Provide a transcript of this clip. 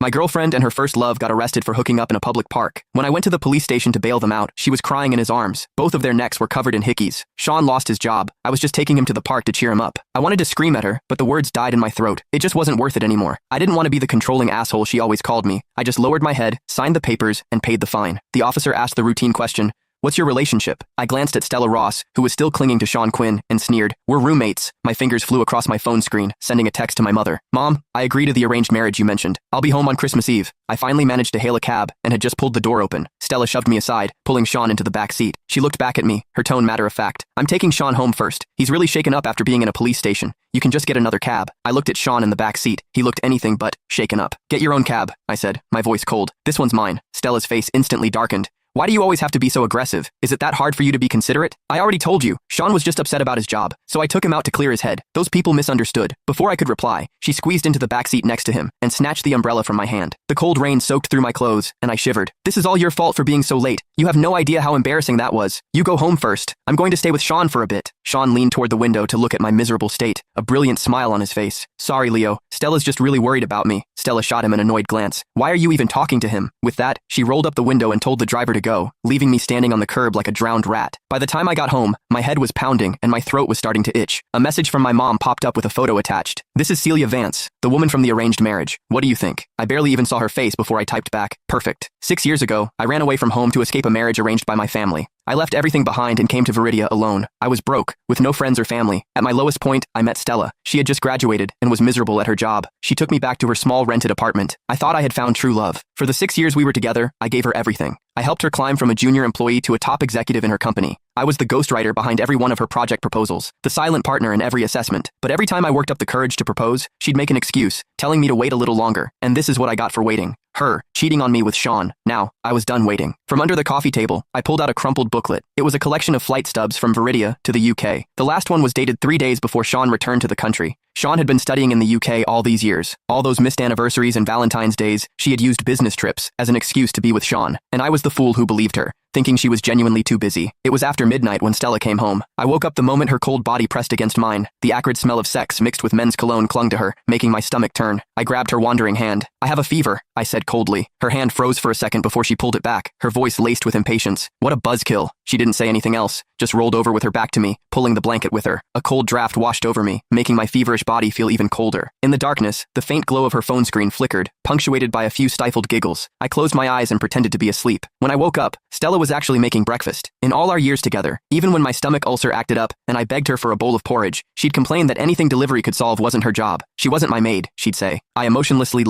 My girlfriend and her first love got arrested for hooking up in a public park. When I went to the police station to bail them out, she was crying in his arms. Both of their necks were covered in hickeys. Sean lost his job. I was just taking him to the park to cheer him up. I wanted to scream at her, but the words died in my throat. It just wasn't worth it anymore. I didn't want to be the controlling asshole she always called me. I just lowered my head, signed the papers, and paid the fine. The officer asked the routine question, "What's your relationship?" I glanced at Stella Ross, who was still clinging to Sean Quinn, and sneered, "We're roommates." My fingers flew across my phone screen, sending a text to my mother. "Mom, I agree to the arranged marriage you mentioned. I'll be home on Christmas Eve." I finally managed to hail a cab and had just pulled the door open. Stella shoved me aside, pulling Sean into the back seat. She looked back at me, her tone matter-of-fact. "I'm taking Sean home first. He's really shaken up after being in a police station. You can just get another cab." I looked at Sean in the back seat. He looked anything but shaken up. "Get your own cab," I said, my voice cold. "This one's mine." Stella's face instantly darkened. "Why do you always have to be so aggressive? Is it that hard for you to be considerate?" "I already told you." Sean was just upset about his job, so I took him out to clear his head. Those people misunderstood. Before I could reply, she squeezed into the backseat next to him and snatched the umbrella from my hand. The cold rain soaked through my clothes, and I shivered. "This is all your fault for being so late. You have no idea how embarrassing that was. You go home first. I'm going to stay with Sean for a bit." Sean leaned toward the window to look at my miserable state, a brilliant smile on his face. "Sorry, Leo. Stella's just really worried about me." Stella shot him an annoyed glance. "Why are you even talking to him?" With that, she rolled up the window and told the driver to go, leaving me standing on the curb like a drowned rat. By the time I got home, my head was pounding and my throat was starting to itch. A message from my mom popped up with a photo attached. "This is Celia Vance, the woman from the arranged marriage. What do you think?" I barely even saw her face before I typed back, "Perfect." 6 years ago, I ran away from home to escape a marriage arranged by my family. I left everything behind and came to Viridia alone. I was broke, with no friends or family. At my lowest point, I met Stella. She had just graduated and was miserable at her job. She took me back to her small rented apartment. I thought I had found true love. For the 6 years we were together, I gave her everything. I helped her climb from a junior employee to a top executive in her company. I was the ghostwriter behind every one of her project proposals, the silent partner in every assessment. But every time I worked up the courage to propose, she'd make an excuse, telling me to wait a little longer. And this is what I got for waiting. Her, cheating on me with Sean. Now, I was done waiting. From under the coffee table, I pulled out a crumpled booklet. It was a collection of flight stubs from Viridia to the UK. The last one was dated 3 days before Sean returned to the country. Sean had been studying in the UK all these years. All those missed anniversaries and Valentine's days, she had used business trips as an excuse to be with Sean. And I was the fool who believed her, thinking she was genuinely too busy. It was after midnight when Stella came home. I woke up the moment her cold body pressed against mine. The acrid smell of sex mixed with men's cologne clung to her, making my stomach turn. I grabbed her wandering hand. "I have a fever," I said coldly. Her hand froze for a second before she pulled it back, her voice laced with impatience. What a buzzkill. She didn't say anything else, just rolled over with her back to me, pulling the blanket with her. A cold draft washed over me, making my feverish body feel even colder. In the darkness, the faint glow of her phone screen flickered, punctuated by a few stifled giggles. I closed my eyes and pretended to be asleep. When I woke up, Stella was actually making breakfast. In all our years together, even when my stomach ulcer acted up and I begged her for a bowl of porridge, she'd complain that anything delivery could solve wasn't her job. She wasn't my maid, she'd say. I emotionlessly